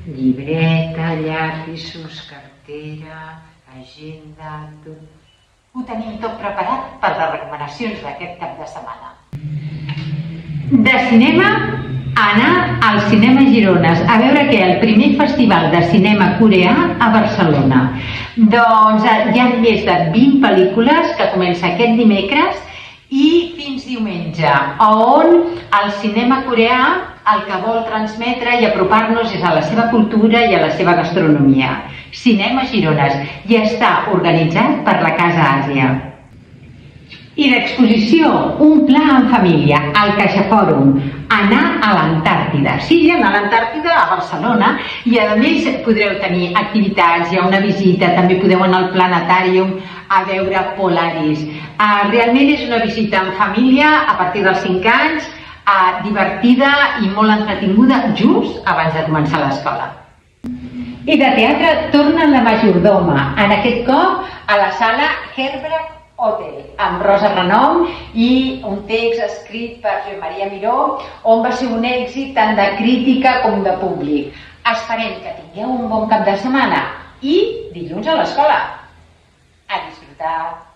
Llibreta, llapisos, cartera, agenda... Ho tenim tot preparat per les recomanacions d'aquest cap de setmana. De cinema, anar al Cinema Girones a veure què? El primer festival de cinema coreà a Barcelona. Doncs hi ha més de 20 pel·lícules que comença aquest dimecres i fins diumenge, on el cinema coreà el que vol transmetre i apropar-nos és a la seva cultura i a la seva gastronomia. Cinema Girones, i està organitzat per la Casa Àsia. I d'exposició, un pla en família, al CaixaFòrum, anar a l'Antàrtida. Sí, anar a l'Antàrtida, a Barcelona, i a més podreu tenir activitats, hi ha una visita, també podeu anar al planetàrium a veure Polaris. Realment és una visita en família a partir dels 5 anys, divertida i molt entretinguda just abans de començar l'escola. I de teatre torna La Majordoma, en aquest cop a la sala Herbert Hotel, amb Rosa Renom i un text escrit per Joan Maria Miró, on va ser un èxit tant de crítica com de públic. Esperem que tingueu un bon cap de setmana i dilluns a l'escola. A disfrutar!